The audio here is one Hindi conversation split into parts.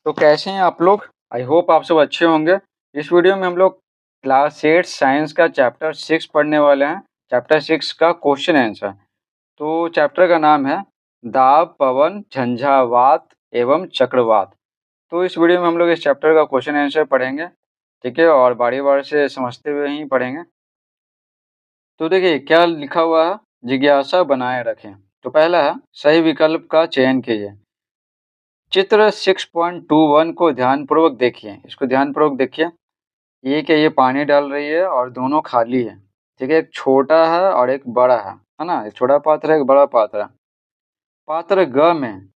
तो कैसे हैं आप लोग? आई होप आप सब अच्छे होंगे। इस वीडियो में हम लोग क्लास 8 साइंस का चैप्टर 6 पढ़ने वाले हैं। चैप्टर 6 का क्वेश्चन आंसर। तो चैप्टर का नाम है दाब, पवन, झंझावात एवं चक्रवात। तो इस वीडियो में हम लोग इस चैप्टर का क्वेश्चन आंसर पढ़ेंगे, ठीक है? और बारी-बारी से समझते हुए ही पढ़ेंगे। तो देखिए क्या लिखा हुआ है, जिज्ञासा बनाए रखें। तो पहला है सही विकल्प का चयन कीजिए। चित्र 6.21 को ध्यानपूर्वक देखिए। इसको ध्यानपूर्वक देखिए। ये क्या, ये पानी डाल रही है और दोनों खाली है, ठीक है? एक छोटा है और एक बड़ा है ना? एक छोटा पात्र है, एक बड़ा पात्र है। पात्र ग में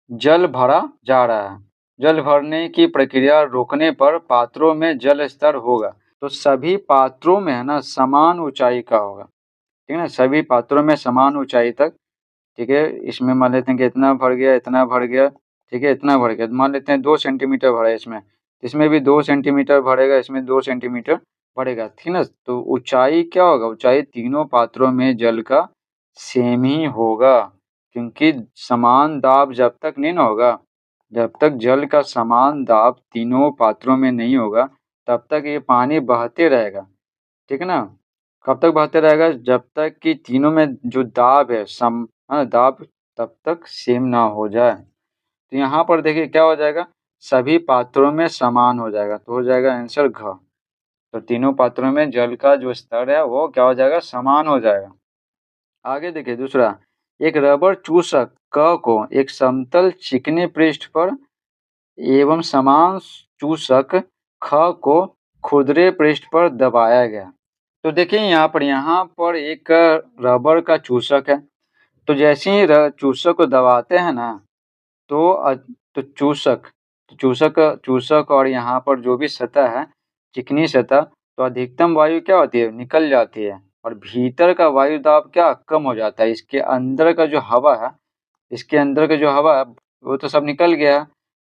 जल भरा जा रहा है। जल भरने की प्रक्रिया रोकने पर पात्रों में जल स्तर होगा। तो सभी पात्रों में है ना समान ऊंचाई का होगा, ठीक है ना? सभी पात्रों में समान ऊंचाई तक, ठीक है? इसमें मान लेते हैं कि इतना भर गया, इतना भर गया, ठीक है? इतना भर गया। मान लेते हैं 2 सेंटीमीटर भरा है इसमें। इसमें भी 2 सेंटीमीटर भरेगा, इसमें 2 सेंटीमीटर भरेगा, ठीक है ना? तो ऊंचाई क्या होगा? ऊंचाई तीनों पात्रों में जल का सेम ही होगा, क्योंकि समान दाब जब तक नहीं ना होगा, जब तक जल का समान दाब तीनों पात्रों में नहीं होगा, तब तक ये पानी बहते रहेगा, ठीक है ना? कब तक बहते रहेगा? जब तक कि तीनों में जो दाब है दाब तब तक सेम ना हो जाए। तो यहाँ पर देखिए क्या हो जाएगा, सभी पात्रों में समान हो जाएगा, तो हो जाएगा आंसर घ। तो तीनों पात्रों में जल का जो स्तर है वो क्या हो जाएगा, समान हो जाएगा। आगे देखिए दूसरा, एक रबर चूसक क को एक समतल चिकने पृष्ठ पर एवं समान चूसक ख को खुरदरे पृष्ठ पर दबाया गया। तो देखिए यहाँ पर एक रबर का चूसक है। तो जैसे ही चूसक को दबाते हैं ना, तो तो चूसक और यहाँ पर जो भी सतह है, चिकनी सतह, तो अधिकतम वायु क्या होती है, निकल जाती है और भीतर का वायु दाब क्या कम हो जाता है। इसके अंदर का जो हवा है, वो तो सब निकल गया,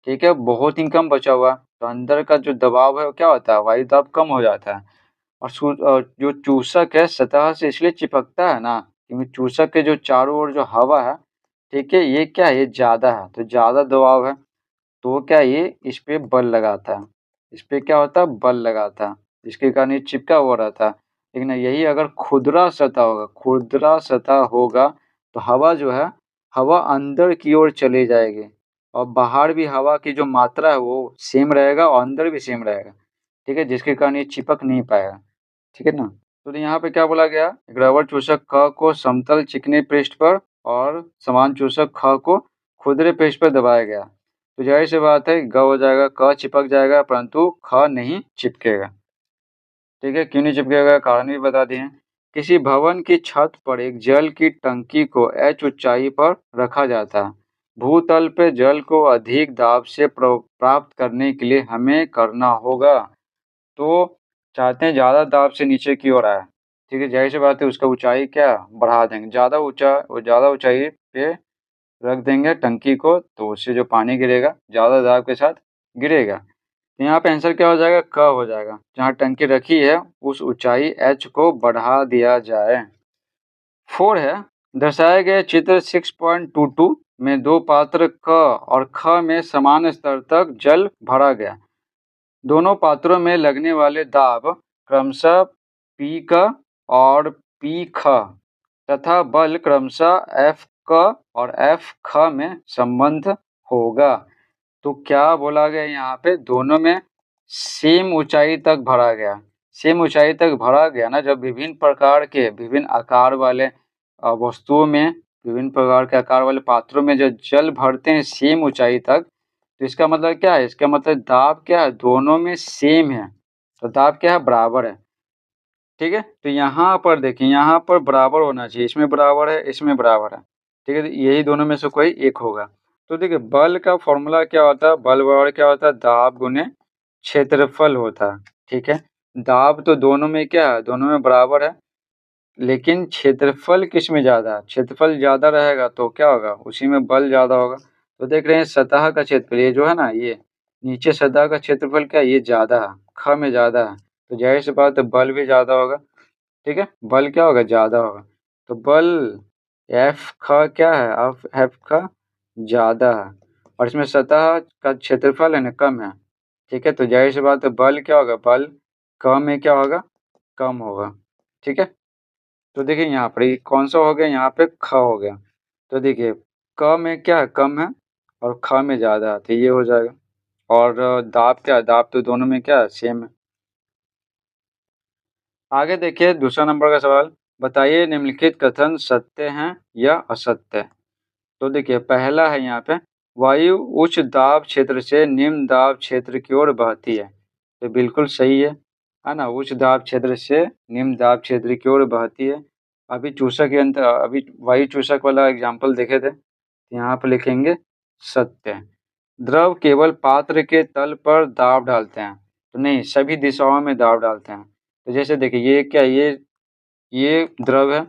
ठीक है? बहुत ही कम बचा हुआ, तो अंदर का जो दबाव है वो क्या होता है, वायु दाब कम हो जाता है। और जो चूसक है सतह से इसलिए चिपकता है ना, क्योंकि चूसक के जो चारों ओर जो हवा है, ठीक है, ये क्या है, ये ज़्यादा है, तो ज़्यादा दबाव है, तो क्या ये इस पे बल लगाता है। इस पे क्या होता है, बल लगाता है, जिसके कारण ये चिपका हुआ रहता है। लेकिन यही अगर खुरदरा सतह होगा तो हवा जो है, हवा अंदर की ओर चली जाएगी और बाहर भी हवा की जो मात्रा है वो सेम रहेगा और अंदर भी सेम रहेगा, ठीक है? जिसके कारण ये चिपक नहीं पाएगा, ठीक है ना? तो यहाँ पे क्या बोला गया, एक रबर चूसक क को समतल चिकने पृष्ठ पर और समान चूसक ख को खुरदरे पृष्ठ पर दबाया गया। तो ज़ाहिर सी बात है ग हो जाएगा, क चिपक जाएगा परंतु ख नहीं चिपकेगा, ठीक है? क्यों नहीं चिपकेगा, कारण भी बता दिए हैं। किसी भवन की छत पर एक जल की टंकी को h ऊंचाई पर रखा जाता है। भूतल पे जल को अधिक दाब से प्राप्त करने के लिए हमें करना होगा। तो चाहते हैं ज़्यादा दाब से नीचे की ओर आए, ठीक है? ज़ाहिर सी बात है उसका ऊंचाई क्या बढ़ा देंगे, ज़्यादा ऊंचाई पे रख देंगे टंकी को, तो उससे जो पानी गिरेगा ज़्यादा दाब के साथ गिरेगा। तो यहाँ पे आंसर क्या हो जाएगा, क हो जाएगा। जहाँ टंकी रखी है उस ऊंचाई h को बढ़ा दिया जाए। 4 है, दर्शाए गए चित्र 6.22 में दो पात्र क और ख में समान स्तर तक जल भरा गया। दोनों पात्रों में लगने वाले दाब क्रमशः पी क और पी ख तथा बल क्रमशः एफ क और एफ ख में संबंध होगा। तो क्या बोला गया यहाँ पे, दोनों में सेम ऊंचाई तक भरा गया। सेम ऊंचाई तक भरा गया ना, जब विभिन्न प्रकार के विभिन्न आकार वाले वस्तुओं में, विभिन्न प्रकार के आकार वाले पात्रों में जो जल भरते हैं सेम ऊंचाई तक, तो इसका मतलब क्या है, इसका मतलब दाब क्या है, दोनों में सेम है, तो दाब क्या है, बराबर है, ठीक है? तो यहाँ पर देखिए, यहाँ पर बराबर होना चाहिए, इसमें बराबर है, इसमें बराबर है, ठीक है? तो यही दोनों में से कोई एक होगा। तो देखिए बल का फॉर्मूला क्या होता है, बल बराबर क्या होता है, दाब गुने क्षेत्रफल होता है, ठीक है? दाब तो दोनों में क्या है, दोनों में बराबर है, लेकिन क्षेत्रफल किस में ज़्यादा है, क्षेत्रफल ज़्यादा रहेगा तो क्या होगा, उसी में बल ज़्यादा होगा। तो देख रहे हैं सतह का क्षेत्रफल, ये जो है ना, ये नीचे सतह का क्षेत्रफल क्या है, ये ज़्यादा है, ख में ज़्यादा है, तो जाहिर सी बात है बल भी ज़्यादा होगा, ठीक है? बल क्या होगा, ज़्यादा होगा। तो बल एफ ख क्या है, अब एफ ख ज़्यादा है। और इसमें सतह का क्षेत्रफल है ना कम है, ठीक है। तो जाहिर सी बात है बल क्या होगा, बल कम में क्या होगा, कम होगा, ठीक है। तो देखिए यहाँ पर ये कौन सा हो गया, यहाँ पे ख हो गया। तो देखिए क में क्या है, कम है, और ख में ज़्यादा है, तो ये हो जाएगा। और दाब क्या है, दाब तो दोनों में क्या है, सेम है। आगे देखिए दूसरा नंबर का सवाल, बताइए निम्नलिखित कथन सत्य हैं या असत्य। तो देखिए पहला है यहाँ पे, वायु उच्च दाब क्षेत्र से निम्न दाब क्षेत्र की ओर बहती है। तो बिल्कुल सही है ना। उच्च दाब क्षेत्र से निम्न दाब क्षेत्र की ओर बहती है। अभी चूसक यंत्र, अभी वायु चूसक वाला एग्जाम्पल देखे थे, यहाँ पर लिखेंगे सत्य। द्रव केवल पात्र के तल पर दाब डालते हैं, तो नहीं, सभी दिशाओं में दाब डालते हैं। तो जैसे देखिए ये क्या, ये द्रव है,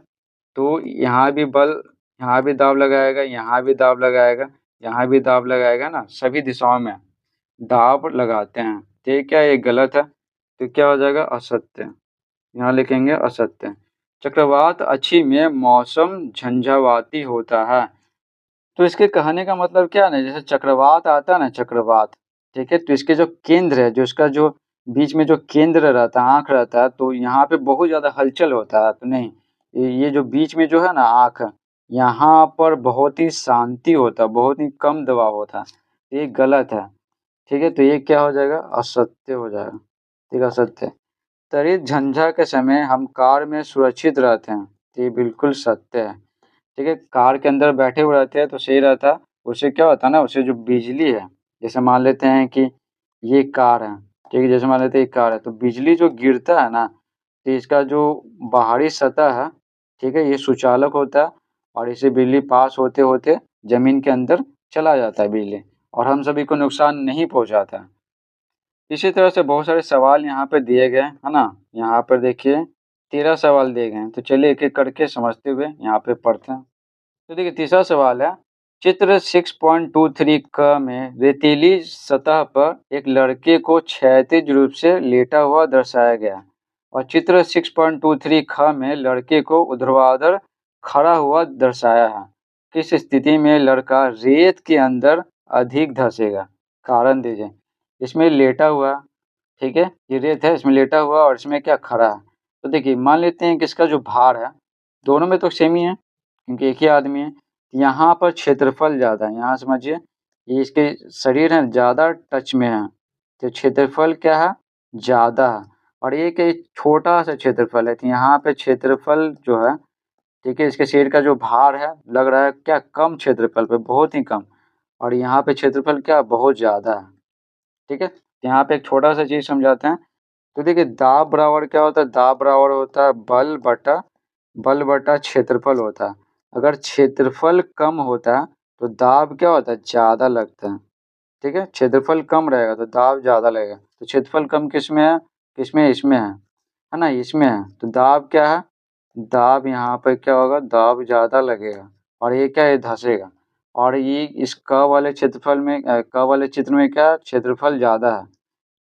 तो यहाँ भी बल, यहाँ भी दाब लगाएगा, यहाँ भी दाब लगाएगा, यहाँ भी दाब लगाएगा ना, सभी दिशाओं में दाब लगाते हैं। तो ये क्या, ये गलत है, तो क्या हो जाएगा, असत्य। यहाँ लिखेंगे असत्य। चक्रवात अच्छी में मौसम झंझावाती होता है। तो इसके कहने का मतलब क्या है ना, जैसे चक्रवात आता है ना, चक्रवात, ठीक है, तो इसके जो केंद्र है, जो इसका जो बीच में जो केंद्र रहता है, आँख रहता है, तो यहाँ पे बहुत ज़्यादा हलचल होता है। तो नहीं, ये जो बीच में जो है ना आँख, यहाँ पर बहुत ही शांति होता है, बहुत ही कम दबाव होता है। ये गलत है, ठीक है। तो ये क्या हो जाएगा, असत्य हो जाएगा, ठीक है, असत्य। त्वरित झंझा के समय हम कार में सुरक्षित रहते हैं, तो ये बिल्कुल सत्य है, ठीक है। कार के अंदर बैठे हुए रहते हैं तो सही रहता है। उससे क्या होता है ना, उससे जो बिजली है, जैसे मान लेते हैं कि ये कार है, ठीक है, जैसे मान लेते हैं ये कार है, तो बिजली जो गिरता है ना, तो इसका जो बाहरी सतह है, ठीक है, ये सुचालक होता है, और इसे बिजली पास होते होते जमीन के अंदर चला जाता है बिजली, और हम सभी को नुकसान नहीं पहुंचाता है। इसी तरह से बहुत सारे सवाल यहाँ पे दिए गए है ना। यहाँ पर देखिए 13 सवाल दिए गए हैं, तो चलिए एक एक करके समझते हुए यहाँ पे पढ़ते हैं। तो देखिए तीसरा सवाल है, चित्र 6.23 क में रेतीली सतह पर एक लड़के को क्षैतिज रूप से लेटा हुआ दर्शाया गया, और चित्र 6.23 ख में लड़के को ऊर्ध्वाधर खड़ा हुआ दर्शाया है। किस स्थिति में लड़का रेत के अंदर अधिक धंसेगा, कारण दीजिए। इसमें लेटा हुआ, ठीक है, ये रेत है, इसमें लेटा हुआ, और इसमें क्या, खड़ा है। तो देखिए मान लेते हैं कि इसका जो भार है, दोनों में तो सेम ही है क्योंकि एक ही आदमी है। यहाँ पर क्षेत्रफल ज़्यादा है, यहाँ समझिए, ये इसके शरीर है ज़्यादा टच में है, तो क्षेत्रफल क्या है, ज़्यादा है। और ये क्या, छोटा सा क्षेत्रफल है, तो यहाँ पे क्षेत्रफल जो है, ठीक है, इसके शरीर का जो भार है लग रहा है क्या, कम क्षेत्रफल पे, बहुत ही कम, और यहाँ पे क्षेत्रफल क्या, बहुत ज़्यादा है, ठीक है। यहाँ पे एक छोटा सा चीज़ समझाते हैं। तो देखिए दाब बराबर क्या होता है, दाब बराबर होता है बल बटा क्षेत्रफल होता है। अगर क्षेत्रफल कम होता है तो दाब क्या होता है, ज़्यादा लगता है, ठीक है। क्षेत्रफल कम रहेगा तो दाब ज़्यादा लगेगा। तो क्षेत्रफल कम किस में है, किसमें, इसमें है ना, इसमें है, तो दाब क्या है, दाब यहाँ पर क्या होगा, दाब ज़्यादा लगेगा, और ये क्या है, धंसेगा। और ये इस क वाले क्षेत्रफल में क वाले चित्र में क्या है, क्षेत्रफल ज़्यादा है,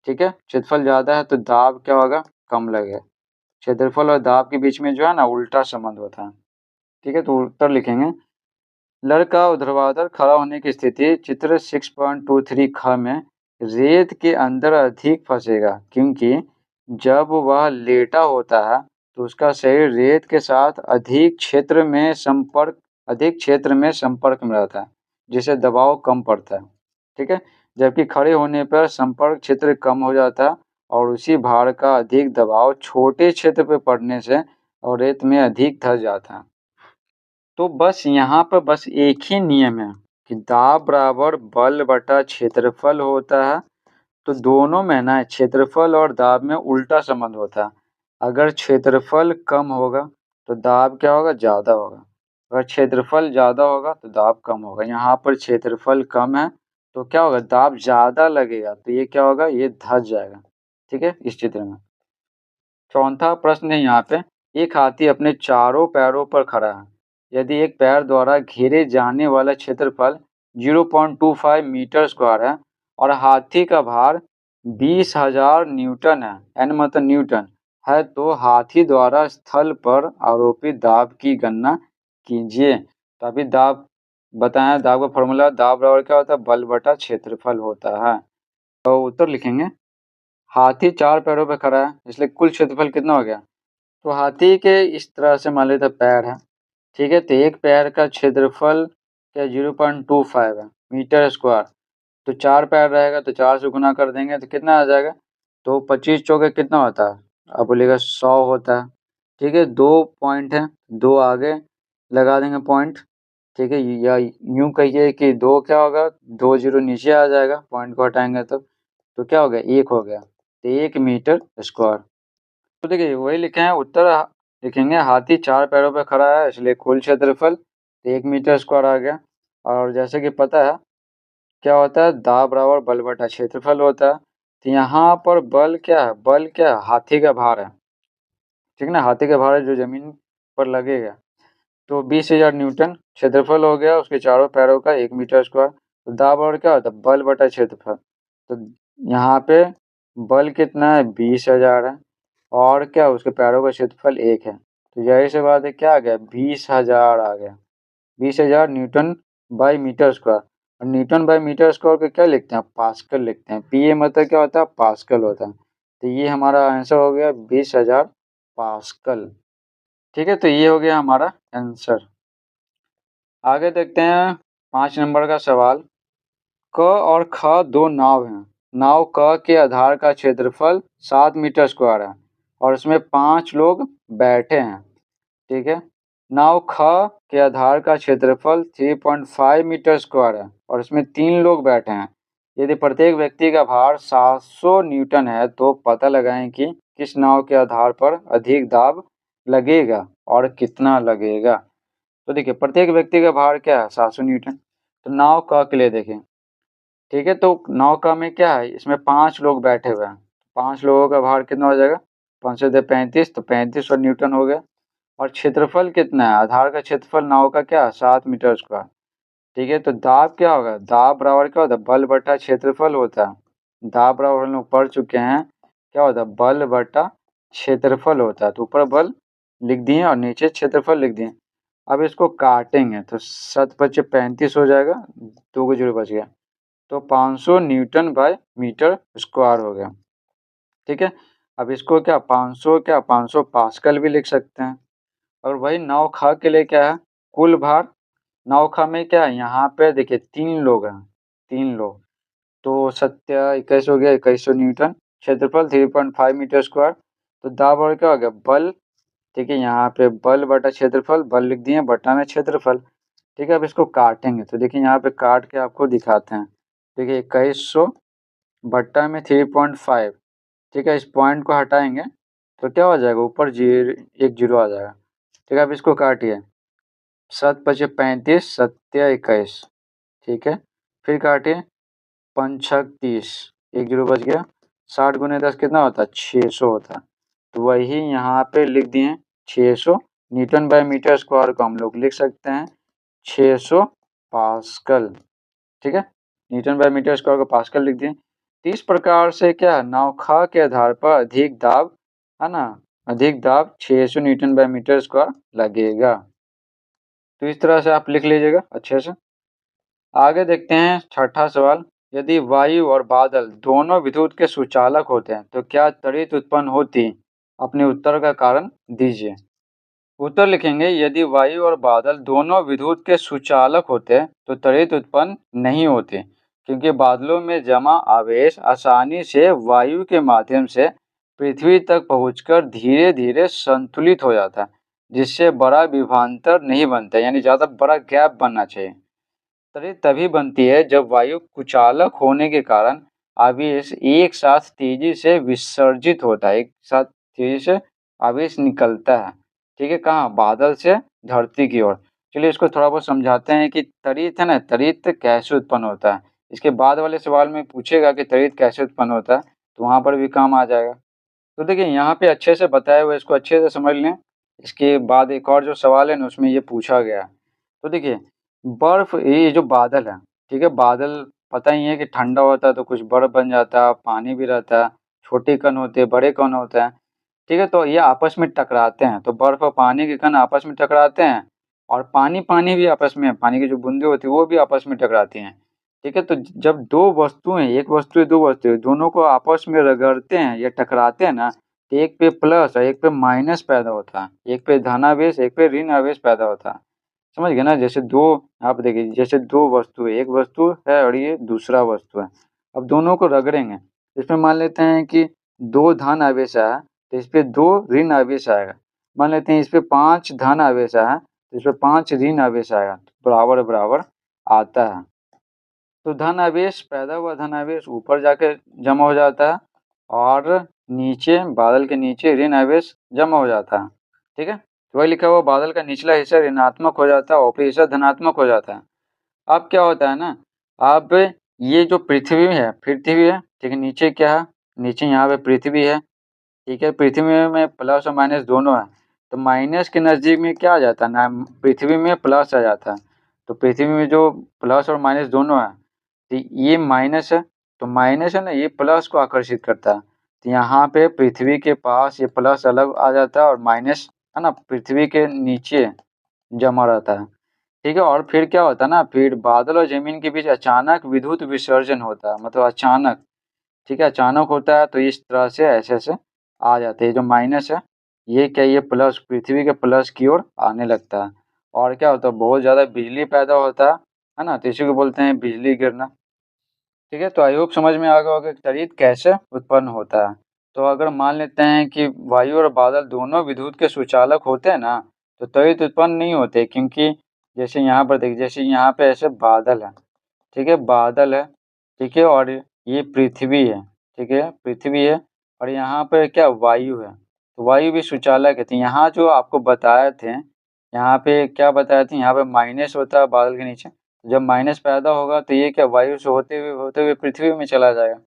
ठीक है, क्षेत्रफल ज़्यादा है तो दाब क्या होगा, कम लगेगा। क्षेत्रफल और दाब के बीच में जो है ना उल्टा संबंध होता है, ठीक है। तो उत्तर लिखेंगे, लड़का ऊर्ध्वाधर खड़ा होने की स्थिति चित्र 6.23 ख में रेत के अंदर अधिक फंसेगा, क्योंकि जब वह लेटा होता है तो उसका शरीर रेत के साथ अधिक क्षेत्र में संपर्क में रहता है, जिससे दबाव कम पड़ता है, ठीक है। जबकि खड़े होने पर संपर्क क्षेत्र कम हो जाता है, और उसी भार का अधिक दबाव छोटे क्षेत्र पर पड़ने से और रेत में अधिक धंस जाता है। तो बस यहाँ पर बस एक ही नियम है कि दाब बराबर बल बटा क्षेत्रफल होता है। तो दोनों में ना क्षेत्रफल और दाब में उल्टा संबंध होता है। अगर क्षेत्रफल कम होगा तो दाब क्या होगा, ज़्यादा होगा। अगर क्षेत्रफल ज़्यादा होगा तो दाब कम होगा। यहाँ पर क्षेत्रफल कम है तो क्या होगा, दाब ज़्यादा लगेगा, तो ये क्या होगा, ये धंस जाएगा, ठीक है, इस चित्र में। चौथा प्रश्न है यहाँ पे, एक हाथी अपने चारों पैरों पर खड़ा है। यदि एक पैर द्वारा घेरे जाने वाला क्षेत्रफल 0.25 मीटर स्क्वायर है और हाथी का भार 20,000 न्यूटन है, एन मतलब न्यूटन है, तो हाथी द्वारा स्थल पर आरोपित दाब की गणना कीजिए। तो अभी दाब बताएं दाब का फॉर्मूला, दाब बराबर क्या होता है, बल बटा क्षेत्रफल होता है। तो उत्तर लिखेंगे, हाथी 4 पैरों पे खड़ा है इसलिए कुल क्षेत्रफल कितना हो गया। तो हाथी के इस तरह से मान लेते पैर है, ठीक है, तो एक पैर का क्षेत्रफल क्या 0.25 है मीटर स्क्वायर। तो 4 पैर रहेगा तो 4 से गुना कर देंगे तो कितना आ जाएगा। तो 25 चौके कितना होता है, अब बोलेगा 100 होता है। ठीक है, 2 पॉइंट है, 2 आगे लगा देंगे पॉइंट। ठीक है, या यूं कहिए कि 2 क्या होगा, 2 जीरो नीचे आ जाएगा पॉइंट को हटाएंगे तब। तो क्या हो गया, 1 हो गया, तो 1 मीटर स्क्वायर। तो देखिए वही लिखे हैं उत्तर, लिखेंगे हाथी 4 पैरों पर खड़ा है इसलिए कुल क्षेत्रफल 1 मीटर स्क्वायर आ गया। और जैसे कि पता है क्या होता है, दाब बराबर बल बटा क्षेत्रफल होता है। तो यहाँ पर बल क्या है, बल क्या है, हाथी का भार है, ठीक है ना, हाथी का भार है जो जमीन पर लगेगा। तो 20,000 न्यूटन क्षेत्रफल हो गया उसके चारों पैरों का 1 मीटर स्क्वायर। तो दाब बराबर क्या होता है, बल बटा क्षेत्रफल। तो यहाँ पे बल कितना है, 20,000 है, और क्या उसके पैरों का क्षेत्रफल 1 है। तो जाहिर सी बात है क्या आ गया, 20,000 आ गया, 20,000 न्यूटन बाई मीटर स्क्वायर। और न्यूटन बाई मीटर स्क्वायर को क्या लिखते हैं, पास्कल लिखते हैं। पी ए मतलब क्या होता है, पास्कल होता है। तो ये हमारा आंसर हो गया 20,000 पास्कल। ठीक है, तो ये हो गया हमारा आंसर। आगे देखते हैं 5 नंबर का सवाल। क और ख दो नाव हैं। नाव क के आधार का क्षेत्रफल 7 मीटर स्क्वायर है और इसमें 5 लोग बैठे हैं। ठीक है, नाव ख के आधार का क्षेत्रफल 3.5 मीटर स्क्वायर है और इसमें 3 लोग बैठे हैं। यदि प्रत्येक व्यक्ति का भार 700 न्यूटन है तो पता लगाएं कि किस नाव के आधार पर अधिक दाब लगेगा और कितना लगेगा। तो देखिए प्रत्येक व्यक्ति का भार क्या है, 700 न्यूटन। तो नाव क के लिए देखें, ठीक है, तो नाव क में क्या है, इसमें 5 लोग बैठे हुए हैं। 5 लोगों का भार कितना हो जाएगा, 5 से 35, तो 3500 न्यूटन हो गया। और क्षेत्रफल कितना है, आधार का क्षेत्रफल नाव का क्या है, 7 मीटर स्क्वायर। ठीक है, तो दाब क्या होगा, दाब बराबर क्या होता है, बल बटा क्षेत्रफल होता है। दाब बराबर हम लोग पढ़ चुके हैं क्या होता है, बल बटा क्षेत्रफल होता है। तो ऊपर बल लिख दिए और नीचे क्षेत्रफल लिख दिए। अब इसको काटेंगे तो 7 पचे 35 हो जाएगा, 2 को जीरो बच गया। तो 500 न्यूटन बाय मीटर स्क्वायर हो गया। ठीक है, अब इसको क्या 500 क्या 500 पास्कल भी लिख सकते हैं। और वही नाव ख के लिए क्या है, कुल भार। नाव ख में क्या है, यहाँ पे देखिए 3 लोग हैं, 3 लोग, तो 7 21 हो गया, 2100 न्यूटन। क्षेत्रफल 3.5 मीटर स्क्वायर। तो दाब और क्या हो गया, बल। ठीक है, यहाँ पे बल बटा क्षेत्रफल, बल लिख दिए बटा में क्षेत्रफल। ठीक है, अब इसको काटेंगे तो देखिए यहाँ पे काट के आपको दिखाते हैं। देखिए 2100 बट्टा में 3.5। ठीक है, इस पॉइंट को हटाएंगे तो क्या हो जाएगा, ऊपर जीरो, 1 जीरो आ जाएगा। ठीक है, अब इसको काटिए, 7 पचे 35, 7 21। ठीक है, फिर काटिए, 5 छक 30, 1 जीरो बच गया। 60 गुने 10 कितना होता है, 600 होता है। तो वही यहाँ पे लिख दिए 600 न्यूटन बाय मीटर स्क्वायर को हम लोग लिख सकते हैं 600 पास्कल। ठीक है, न्यूटन बाय मीटर स्क्वायर को पास्कल लिख दिए। तो इस प्रकार से क्या नाव ख के आधार पर अधिक दाब, है ना, अधिक दाब 600 न्यूटन बाय मीटर स्क्वायर लगेगा। तो इस तरह से आप लिख लीजिएगा अच्छे से। आगे देखते हैं छठा सवाल। यदि वायु और बादल दोनों विद्युत के सुचालक होते हैं तो क्या त्वरित उत्पन्न होती, अपने उत्तर का कारण दीजिए। उत्तर लिखेंगे, यदि वायु और बादल दोनों विद्युत के सुचालक होते तो त्वरित उत्पन्न नहीं होते, क्योंकि बादलों में जमा आवेश आसानी से वायु के माध्यम से पृथ्वी तक पहुंचकर धीरे धीरे संतुलित हो जाता है, जिससे बड़ा विभवांतर नहीं बनता, यानी ज़्यादा बड़ा गैप बनना चाहिए। त्वरित तभी बनती है जब वायु कुचालक होने के कारण आवेश एक साथ तेजी से विसर्जित होता है, एक साथ तेजी से आवेश निकलता है। ठीक है, कहाँ, बादल से धरती की ओर। चलिए इसको थोड़ा बहुत समझाते हैं कि त्वरित है ना, त्वरित कैसे उत्पन्न होता है। इसके बाद वाले सवाल में पूछेगा कि त्वरित कैसे उत्पन्न होता है, तो वहाँ पर भी काम आ जाएगा। तो देखिए यहाँ पे अच्छे से बताया हुआ है, इसको अच्छे से समझ लें। इसके बाद एक और जो सवाल है ना उसमें ये पूछा गया है। तो देखिए बर्फ, ये जो बादल है, ठीक है, बादल पता ही है कि ठंडा होता है तो कुछ बर्फ बन जाता है, पानी भी रहता है, छोटे कण होते हैं, बड़े कण होते हैं। ठीक है, तो ये आपस में टकराते हैं, तो बर्फ और पानी के कण आपस में टकराते हैं और पानी भी आपस में, पानी की जो बूंदें होती हैं वो भी आपस में टकराती हैं। ठीक है? तो जब 2 वस्तुएँ, एक वस्तु है 2 वस्तुएँ, दोनों को आपस में रगड़ते हैं या टकराते हैं ना, तो एक पे प्लस और एक पे माइनस पैदा होता है। एक पे धनावेश, एक पे ऋण आवेश पैदा होता है। समझ गए ना? जैसे 2, आप देखिए, जैसे 2 वस्तु है, एक वस्तु है और ये दूसरा वस्तु है। अब दोनों को रगड़ेंगे, इसमें मान लेते हैं कि 2 धन आवेश आया, तो इस पे 2 ऋण आवेश आएगा। मान लेते हैं इस पे 5 धन आवेश आया, तो इसमें 5 ऋण आवेश आएगा, बराबर-बराबर आता है। तो धन आवेश, पैदा हुआ धन आवेश ऊपर जाके जमा हो जाता है और नीचे, बादल के नीचे ऋण आवेश जमा हो जाता है। ठीक है? तो वही लिखा हुआ, बादल का निचला हिस्सा ऋणात्मक हो जाता है और ऊपरी हिस्सा धनात्मक हो जाता है। अब क्या होता है ना, अब ये जो पृथ्वी है, ठीक है? नीचे क्या है? नीचे यहाँ पे पृथ्वी है, ठीक है? पृथ्वी में प्लस और माइनस दोनों है, तो माइनस के नज़दीक में क्या आ जाता है ना, पृथ्वी में प्लस आ जाता है। तो पृथ्वी में जो प्लस और माइनस दोनों है, तो ये माइनस है, तो माइनस है ना, ये प्लस को आकर्षित करता है। तो यहाँ पे पृथ्वी के पास ये प्लस अलग आ जाता है और माइनस है ना, पृथ्वी के नीचे जमा रहता है। ठीक है? और फिर क्या होता है ना, फिर बादल और ज़मीन के बीच अचानक विद्युत विसर्जन होता है, मतलब अचानक। ठीक है? अचानक होता है, तो इस तरह से ऐसे-ऐसे आ जाते हैं। जो माइनस है, ये क्या, ये प्लस, पृथ्वी के प्लस की ओर आने लगता है। और क्या होता है, बहुत ज़्यादा बिजली पैदा होता है ना? तो इसी को बोलते हैं बिजली गिरना। ठीक है? तो आई होप समझ में आ गया होगा कि त्वरित कैसे उत्पन्न होता है। तो अगर मान लेते हैं कि वायु और बादल दोनों विद्युत के सुचालक होते हैं ना, तो त्वरित उत्पन्न नहीं होते, क्योंकि जैसे यहाँ पर देखिए, जैसे यहाँ पे ऐसे बादल है, ठीक है? बादल है, ठीक है? और ये पृथ्वी है, ठीक है? पृथ्वी है और यहाँ पे क्या, वायु है। तो वायु भी सुचालक है। तो यहाँ जो आपको बताए थे, यहाँ पे क्या बताए थे, यहाँ पे माइनस होता है बादल के नीचे। जब माइनस पैदा होगा तो ये क्या, वायु से होते हुए पृथ्वी में चला जाएगा।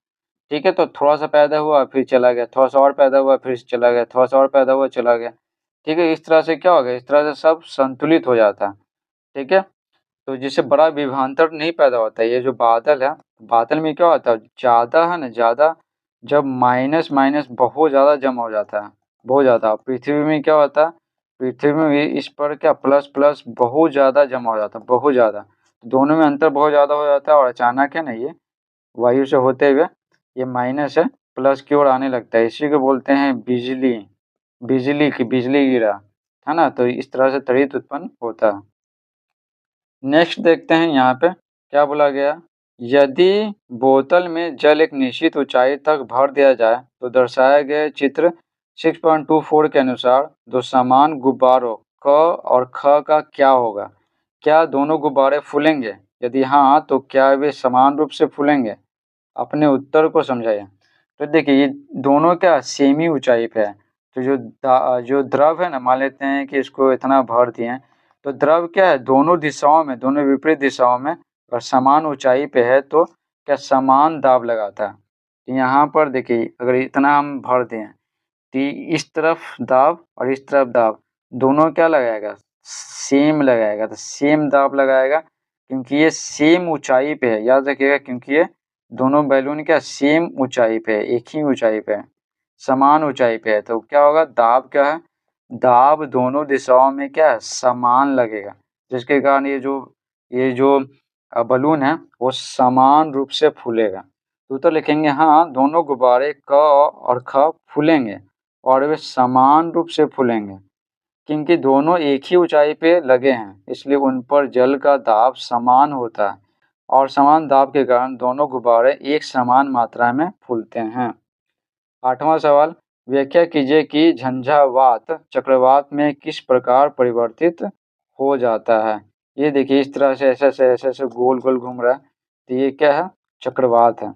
ठीक है? तो थोड़ा-सा पैदा हुआ फिर चला गया, थोड़ा-सा और पैदा हुआ फिर चला गया, थोड़ा-सा और पैदा हुआ चला गया। ठीक है? इस तरह से क्या होगा, इस तरह से सब संतुलित हो जाता है। ठीक है? तो जिससे बड़ा विभवांतर नहीं पैदा होता है। ये जो बादल है, बादल में क्या होता है, ज़्यादा है ना, ज़्यादा जब माइनस-माइनस बहुत ज़्यादा जमा हो जाता है, बहुत ज़्यादा। पृथ्वी में क्या होता है, पृथ्वी में भी इस पर क्या, प्लस-प्लस बहुत ज़्यादा जमा हो जाता है, बहुत ज़्यादा। दोनों में अंतर बहुत ज़्यादा हो जाता है और अचानक है ना, ये वायु से होते हुए ये माइनस है, प्लस की ओर आने लगता है। इसी को बोलते हैं बिजली, बिजली गिरा, है ना? तो इस तरह से त्वरित उत्पन्न होता है। नेक्स्ट देखते हैं यहाँ पे क्या बोला गया। यदि बोतल में जल एक निश्चित ऊंचाई तक भर दिया जाए तो दर्शाए गए चित्र 6.24 के अनुसार दो समान गुब्बारों क और ख का क्या होगा? क्या दोनों गुब्बारे फूलेंगे? यदि हाँ, तो क्या वे समान रूप से फूलेंगे? अपने उत्तर को समझाइए। तो देखिए, ये दोनों क्या सेम ही ऊंचाई पे है। तो जो द्रव है ना, मान लेते हैं कि इसको इतना भर दिए हैं, तो द्रव क्या है, दोनों दिशाओं में, दोनों विपरीत दिशाओं में और समान ऊंचाई पे है, तो क्या समान दाब लगाता है। तो यहाँ पर देखिए, अगर इतना हम भर दें, तो इस तरफ दाब और इस तरफ दाब, दोनों क्या लगाएगा, सेम लगाएगा। तो सेम दाब लगाएगा, क्योंकि ये सेम ऊंचाई पे है, याद रखिएगा, क्योंकि ये दोनों बैलून क्या सेम ऊंचाई पे है, एक ही ऊंचाई पे है, समान ऊंचाई पे है। तो क्या होगा, दाब क्या है, दाब दोनों दिशाओं में क्या है, समान लगेगा, जिसके कारण ये जो बलून है वो समान रूप से फूलेगा। तो उत्तर लिखेंगे, हाँ, दोनों गुब्बारे क और ख फूलेंगे और वे समान रूप से फूलेंगे, क्योंकि दोनों एक ही ऊंचाई पे लगे हैं, इसलिए उन पर जल का दाब समान होता है और समान दाब के कारण दोनों गुब्बारे एक समान मात्रा में फूलते हैं। 8वां सवाल, व्याख्या कीजिए कि झंझावात चक्रवात में किस प्रकार परिवर्तित हो जाता है। ये देखिए, इस तरह से ऐसे गोल-गोल घूम रहा है, तो ये क्या है, चक्रवात है।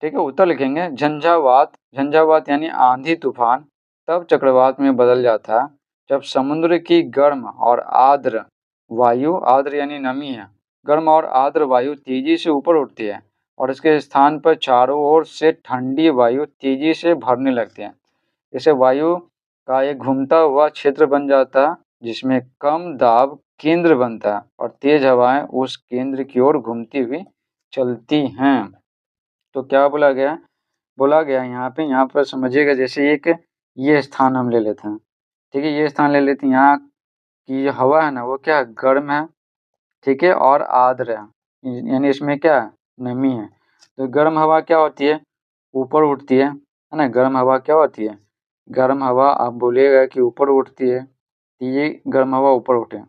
ठीक है? उत्तर लिखेंगे, झंझावात यानी आंधी तूफान तब चक्रवात में बदल जाता है जब समुद्र की गर्म और आर्द्र वायु, आर्द्र यानी नमी है, गर्म और आर्द्र वायु तेजी से ऊपर उठती है और इसके स्थान पर चारों ओर से ठंडी वायु तेजी से भरने लगती है। इसे वायु का एक घूमता हुआ क्षेत्र बन जाता है, जिसमें कम दाब केंद्र बनता है और तेज हवाएं उस केंद्र की ओर घूमती हुई चलती हैं। तो क्या बोला गया? बोला गया यहाँ पर समझिएगा, जैसे एक ये स्थान हम ले लेते हैं, ठीक है? ये स्थान ले लेते हैं, यहाँ कि जो हवा है ना वो क्या है, गर्म है, ठीक है, और आर्द्र है, यानी इसमें क्या है, नमी है। तो गर्म हवा क्या होती है, ऊपर उठती है ना। गर्म हवा क्या होती है, गर्म हवा आप बोलिएगा कि ऊपर उठती है, तो ये गर्म हवा ऊपर उठे,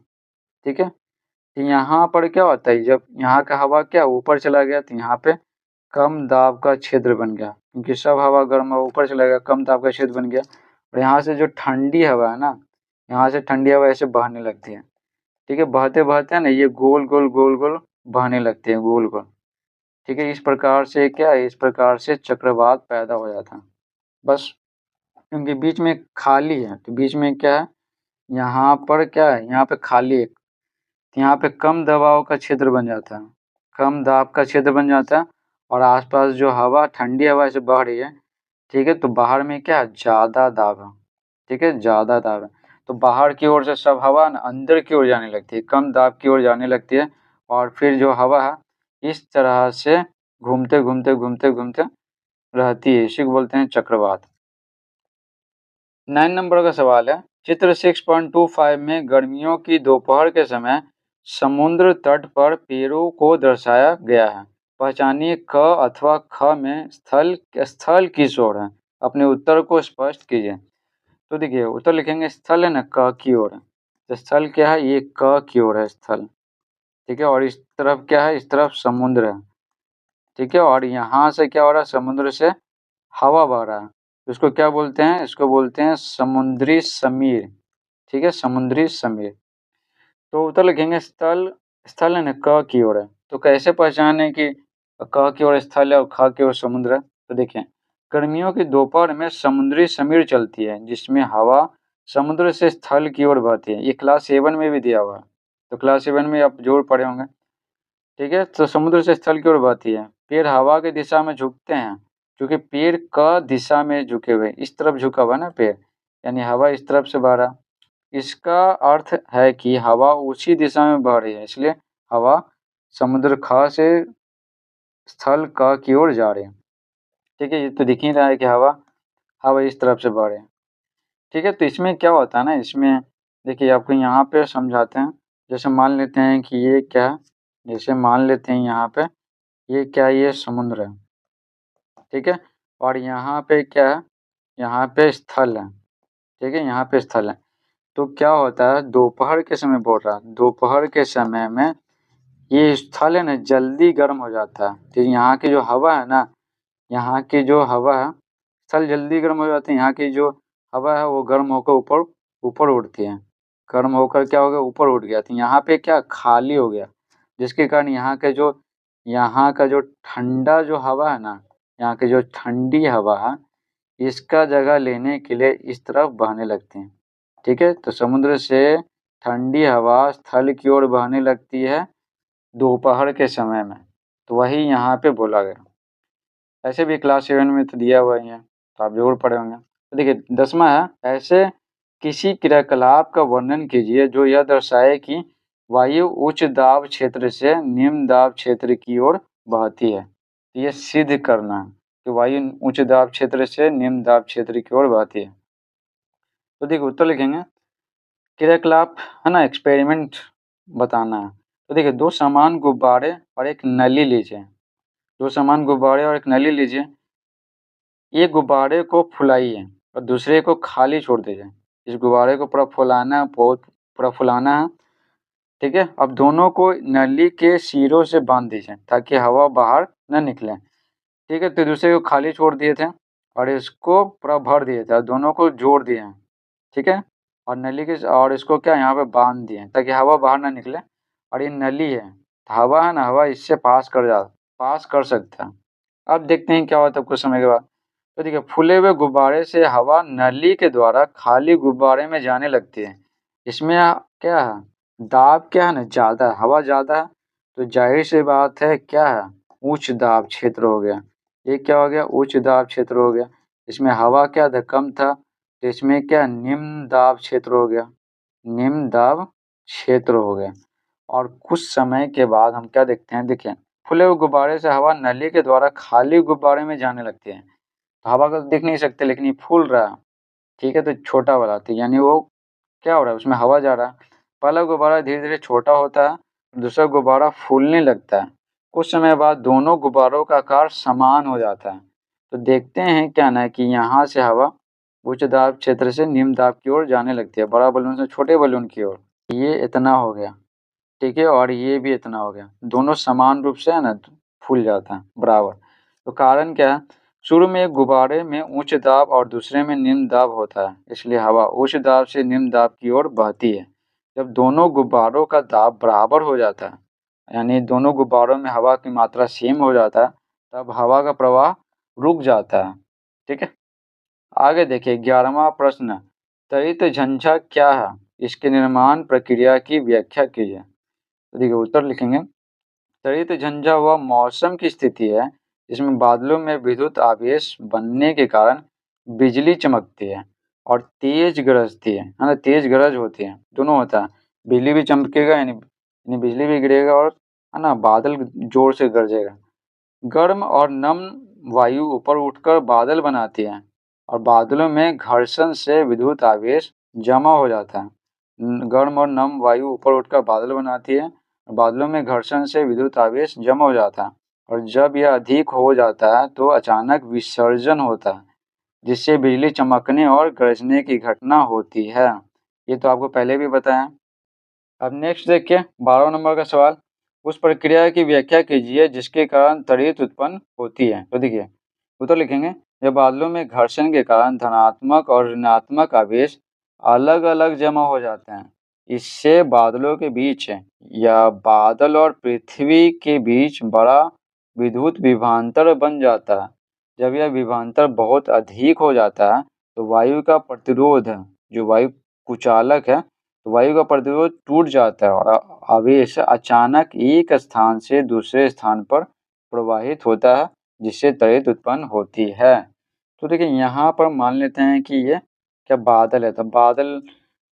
ठीक है। तो यहाँ पर क्या होता है, जब यहाँ का हवा क्या ऊपर चला गया तो यहाँ पे कम दाब का क्षेत्र बन गया, क्योंकि सब हवा गर्म हवा ऊपर चला गया, कम दाब का क्षेत्र बन गया। और यहाँ से जो ठंडी हवा है ना, यहाँ से ठंडी हवा ऐसे बहने लगती है, ठीक है। बहते बहते है ना ये गोल गोल गोल गोल बहने लगते हैं, गोल गोल, ठीक है। इस प्रकार से क्या है, इस प्रकार से चक्रवात पैदा हो जाता है, बस। क्योंकि बीच में खाली है, तो बीच में क्या है, यहाँ पर क्या है, यहाँ पे खाली है, तो यहाँ पे कम दबाव का क्षेत्र बन जाता है, कम दाब का क्षेत्र बन जाता है। और आसपास जो हवा, ठंडी हवा से बह रही है, ठीक है, तो बाहर में क्या है, ज़्यादा दाब है, ठीक है, ज़्यादा दाब है। तो बाहर की ओर से सब हवा ना अंदर की ओर जाने लगती है, कम दाब की ओर जाने लगती है। और फिर जो हवा है इस तरह से घूमते घूमते घूमते घूमते रहती है, इसी को बोलते हैं चक्रवात। 9 नंबर का सवाल है, चित्र 6.25 में गर्मियों की दोपहर के समय समुद्र तट पर पेड़ों को दर्शाया गया है। पहचानिए क अथवा ख में स्थल स्थल किस ओर है। अपने उत्तर को स्पष्ट कीजिए। तो देखिए उत्तर लिखेंगे, स्थल है ना क की ओर है, तो स्थल क्या है, ये क की ओर है स्थल, ठीक है। और इस तरफ क्या है, इस तरफ समुद्र है, ठीक है। और यहाँ से क्या हो रहा है, समुद्र से हवा बह रहा है, इसको क्या बोलते हैं, इसको बोलते हैं समुद्री समीर, ठीक है, समुद्री समीर। तो उत्तर लिखेंगे, स्थल स्थल है ना क की ओर है। तो कैसे पहचाने कि क की ओर स्थल है और ख की ओर समुद्र है। तो देखिए, गर्मियों की दोपहर में समुद्री समीर चलती है, जिसमें हवा समुद्र से स्थल की ओर बहती है। ये क्लास 7 में भी दिया हुआ है, तो क्लास 7 में आप जरूर पढ़े होंगे, ठीक है। तो समुद्र से स्थल की ओर बहती है। पेड़ हवा की दिशा में झुकते हैं, क्योंकि पेड़ क दिशा में झुके हुए, इस तरफ झुका हुआ है ना पेड़, यानी हवा इस तरफ से बह रहा। इसका अर्थ है कि हवा उसी दिशा में बह रही है, इसलिए हवा समुद्र ख से स्थल क की ओर जा रही है, ठीक है। ये तो दिख ही रहा है कि हवा हवा इस तरफ से बह रही है, ठीक है। तो इसमें क्या होता है ना, इसमें देखिए आपको यहाँ पे समझाते हैं। जैसे मान लेते हैं कि ये क्या है, जैसे मान लेते हैं यहाँ पे ये क्या है, ये समुद्र है, ठीक है। और यहाँ पे क्या है, यहाँ पे स्थल है, ठीक है, यहाँ पे स्थल है। तो क्या होता है, दोपहर के समय बोल रहा है, दोपहर के समय में ये स्थल है ना जल्दी गर्म हो जाता है। तो यहाँ की जो हवा है ना, यहाँ की जो हवा है, स्थल जल्दी गर्म हो जाती है। यहाँ की जो हवा है वो गर्म होकर ऊपर ऊपर उड़ती है, गर्म होकर क्या हो गया, ऊपर उड़ गया। तो यहाँ पे क्या खाली हो गया, जिसके कारण यहाँ का जो ठंडा जो हवा है ना, यहाँ की जो ठंडी हवा है, इसका जगह लेने के लिए इस तरफ बहने लगती है, ठीक है। तो समुद्र से ठंडी हवा स्थल की ओर बहने लगती है दोपहर के समय में, तो वही यहाँ पे बोला गया। ऐसे भी क्लास 7 में तो दिया हुआ ही है, तो आप जरूर पढ़े होंगे। तो देखिए 10वां है, ऐसे किसी क्रियाकलाप का वर्णन कीजिए जो यह दर्शाए कि वायु उच्च दाब क्षेत्र से निम्न दाब क्षेत्र की ओर बहती है। तो ये सिद्ध करना है कि वायु उच्च दाब क्षेत्र से निम्न दाब क्षेत्र की ओर बहती है। तो देखिए उत्तर लिखेंगे, क्रियाकलाप है ना, एक्सपेरिमेंट बताना है। तो देखिए दो समान गुब्बारे और एक नली लीजिए, दो समान गुब्बारे और एक नली लीजिए। एक गुब्बारे को फुलाइए और दूसरे को खाली छोड़ दीजिए। इस गुब्बारे को पूरा फुलाना है, बहुत पूरा फुलाना है, ठीक है। अब दोनों को नली के सिरों से बांध दीजिए ताकि हवा बाहर न निकले, ठीक है। तो दूसरे को खाली छोड़ दिए थे और इसको पूरा भर दिए थे और दोनों को जोड़ दिए हैं, ठीक है। और नली के और इसको क्या यहाँ पे बांध दिए ताकि हवा बाहर ना निकले। और ये नली है, तो हवा है ना, हवा इससे पास कर सकता है। अब देखते हैं क्या होता है कुछ समय के बाद। तो देखिए फूले हुए गुब्बारे से हवा नली के द्वारा खाली गुब्बारे में जाने लगती है। इसमें क्या है, दाब क्या है ना ज़्यादा है, हवा ज़्यादा है, तो जाहिर सी बात है क्या है, उच्च दाब क्षेत्र हो गया। ये क्या हो गया, उच्च दाब क्षेत्र हो गया। इसमें हवा क्या था, कम था, तो इसमें क्या निम्न दाब क्षेत्र हो गया, निम्न दाब क्षेत्र हो गया। और कुछ समय के बाद हम क्या देखते हैं, देखिए फूले हुए गुब्बारे से हवा नली के द्वारा खाली गुब्बारे में जाने लगती है। तो हवा को देख नहीं सकते लेकिन ये फूल रहा है, ठीक है, तो छोटा वाला, तो यानी वो क्या हो रहा है, उसमें हवा जा रहा है। पहला गुब्बारा धीरे धीरे छोटा होता है, दूसरा गुब्बारा फूलने लगता है। कुछ समय बाद दोनों गुब्बारों का आकार समान हो जाता है। तो देखते हैं क्या ना कि यहाँ से हवा उच्च दाब क्षेत्र से निम्न दाब की ओर जाने लगती है, बड़ा बलून से छोटे बलून की ओर। ये इतना हो गया, ठीक है, और ये भी इतना हो गया। दोनों समान रूप से है ना फूल जाता है बराबर। तो कारण क्या है? शुरू में एक गुब्बारे में उच्च दाब और दूसरे में निम्न दाब होता है, इसलिए हवा उच्च दाब से निम्न दाब की ओर बहती है। जब दोनों गुब्बारों का दाब बराबर हो जाता है, यानी दोनों गुब्बारों में हवा की मात्रा सेम हो जाता है, तब हवा का प्रवाह रुक जाता है। ठीक है, आगे देखिए 11वां प्रश्न, त्वरित झंझा क्या है? इसके निर्माण प्रक्रिया की व्याख्या कीजिए। तो देखिए उत्तर लिखेंगे, त्वरित झंझा वह मौसम की स्थिति है जिसमें बादलों में विद्युत आवेश बनने के कारण बिजली चमकती है और तेज गरजती है ना, तेज गरज होती है, दोनों होता है। बिजली भी चमकेगा यानी बिजली भी गिरेगा, और है ना बादल जोर से गरजेगा। गर्म और नम वायु ऊपर उठकर बादल बनाती है और बादलों में घर्षण से विद्युत आवेश जमा हो जाता है। गर्म और नम वायु ऊपर उठकर बादल बनाती है, बादलों में घर्षण से विद्युत आवेश जमा हो जाता है, और जब यह अधिक हो जाता है तो अचानक विसर्जन होता है, जिससे बिजली चमकने और गरजने की घटना होती है। ये तो आपको पहले भी बताया। अब नेक्स्ट देखिए 12 नंबर का सवाल, उस प्रक्रिया की व्याख्या कीजिए जिसके कारण त्वरित उत्पन्न होती है। तो देखिए उत्तर लिखेंगे, जब बादलों में घर्षण के कारण धनात्मक और ऋणात्मक आवेश अलग अलग जमा हो जाते हैं, इससे बादलों के बीच या बादल और पृथ्वी के बीच बड़ा विद्युत विभवांतर बन जाता है। जब यह विभवांतर बहुत अधिक हो जाता है तो वायु का प्रतिरोध, जो वायु कुचालक है, तो वायु का प्रतिरोध टूट जाता है और आवेश अचानक एक स्थान से दूसरे स्थान पर प्रवाहित होता है, जिससे त्वरित उत्पन्न होती है। तो देखिए यहाँ पर मान लेते हैं कि ये क्या बादल है, तो बादल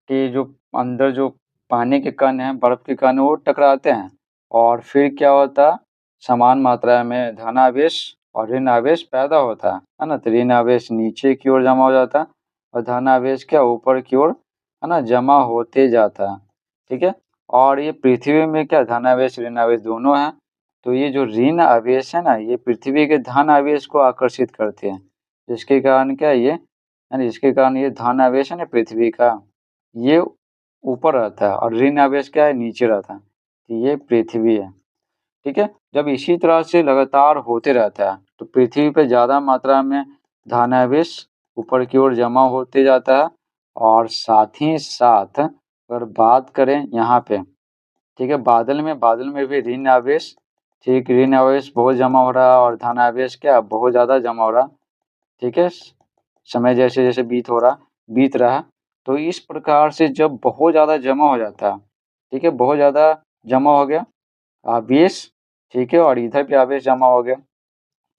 के जो अंदर जो पानी के कण हैं, बर्फ के कण, वो टकराते हैं और फिर क्या होता है, समान मात्रा में धन आवेश और ऋण आवेश पैदा होता है ना। तो ऋण आवेश नीचे की ओर जमा हो जाता है और धन आवेश क्या ऊपर की ओर है ना जमा होते जाता है। ठीक है, और ये पृथ्वी में क्या धन आवेश ऋण आवेश दोनों हैं, तो ये जो ऋण आवेश है ना, ये पृथ्वी के धन आवेश को आकर्षित करते हैं, जिसके कारण क्या ये यानी जिसके कारण ये धन आवेश है ना पृथ्वी का, ये ऊपर रहता है और ऋण आवेश क्या है नीचे रहता है, तो ये पृथ्वी है। ठीक है, जब इसी तरह से लगातार होते रहता है तो पृथ्वी पे ज़्यादा मात्रा में धनावेश ऊपर की ओर जमा होते जाता है, और साथ ही साथ अगर बात करें यहाँ पे, ठीक है, बादल में भी ऋण आवेश, ठीक, ऋण आवेश बहुत जमा हो रहा है और धन आवेश क्या बहुत ज़्यादा जमा हो रहा। ठीक है, समय जैसे जैसे बीत रहा, तो इस प्रकार से जब बहुत ज़्यादा जमा हो जाता है, ठीक है, बहुत ज़्यादा जमा हो गया आवेश, ठीक है, और इधर भी आवेश जमा हो गया,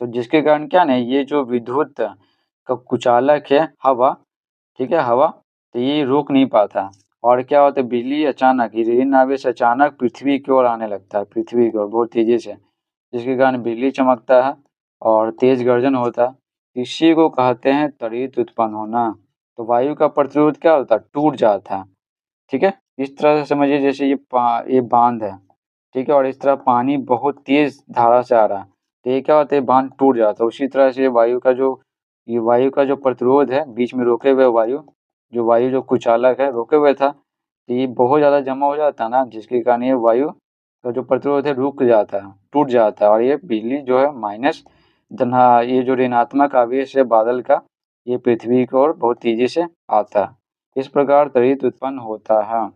तो जिसके कारण क्या ना ये जो विद्युत का कुचालक है हवा, ठीक है, हवा, तो ये रोक नहीं पाता, और क्या होता है बिजली अचानक ये ऋण आवेश अचानक पृथ्वी की ओर आने लगता है, पृथ्वी की ओर बहुत तेजी से, जिसके कारण बिजली चमकता है और तेज गर्जन होता है। इसी को कहते हैं त्वरित उत्पन्न होना। तो वायु का प्रतिरोध क्या होता है टूट जाता है। ठीक है, इस तरह से समझिए जैसे ये बांध है, ठीक है, और इस तरह पानी बहुत तेज धारा से आ रहा है, तो ये क्या होता है बांध टूट जाता है। उसी तरह से वायु का जो प्रतिरोध है बीच में रोके हुए वायु जो कुचालक है रोके हुए था, तो ये बहुत ज़्यादा जमा हो जाता है ना, जिसके कारण ये वायु का जो प्रतिरोध है रुक जाता है, टूट जाता है, और ये बिजली जो है माइनस धना ये जो ऋणात्मक आवेश है बादल का, ये पृथ्वी की ओर बहुत तेजी से आता है। इस प्रकार त्वरित उत्पन्न होता है।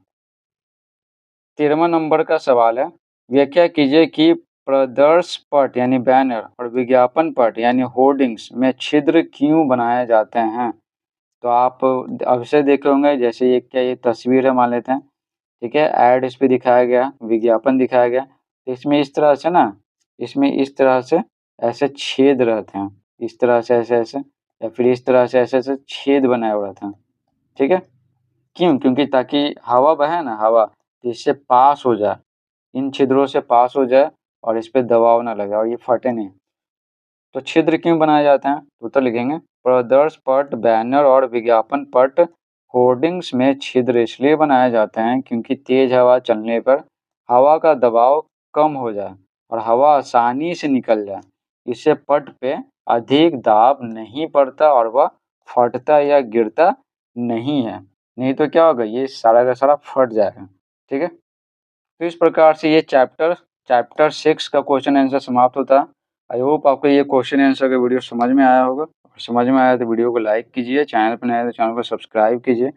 13वां नंबर का सवाल है, व्याख्या कीजिए कि प्रदर्श पट यानी बैनर और विज्ञापन पट यानी होर्डिंग्स में छिद्र क्यों बनाए जाते हैं। तो आप अवश्य देखे होंगे, जैसे ये तस्वीर है मान लेते हैं, ठीक है, ऐड इस पे दिखाया गया, विज्ञापन दिखाया गया, तो इसमें इस तरह से ना, इसमें इस तरह से ऐसे छेद रहते हैं, इस तरह से ऐसे-ऐसे, या फिर इस तरह से ऐसे-ऐसे छेद बनाए हुए रहते हैं। ठीक है, क्यों? क्योंकि ताकि हवा बहे ना, हवा इससे पास हो जाए, इन छिद्रों से पास हो जाए और इस पे दबाव ना लगे और ये फटे नहीं। तो छिद्र क्यों बनाए जाते हैं? उत्तर लिखेंगे, प्रदर्श पट, बैनर और विज्ञापन पट होर्डिंग्स में छिद्र इसलिए बनाए जाते हैं क्योंकि तेज हवा चलने पर हवा का दबाव कम हो जाए और हवा आसानी से निकल जाए। इससे पट पे अधिक दाब नहीं पड़ता और वह फटता या गिरता नहीं है। नहीं तो क्या होगा, ये सारा का सारा फट जाएगा। ठीक है, तो इस प्रकार से ये चैप्टर 6 का क्वेश्चन आंसर समाप्त होता है। आई होप आपको ये क्वेश्चन आंसर का वीडियो समझ में आया होगा। समझ में आया तो वीडियो को लाइक कीजिए, चैनल पर नए हैं तो चैनल को सब्सक्राइब कीजिए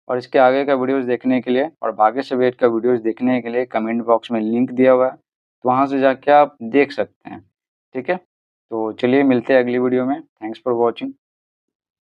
और इसके आगे का वीडियोस देखने के लिए और भाग्य से वेट का वीडियोस देखने के लिए कमेंट बॉक्स में लिंक दिया हुआ है, तो वहाँ से जाके आप देख सकते हैं। ठीक है, तो चलिए मिलते हैं अगली वीडियो में। Thanks for watching.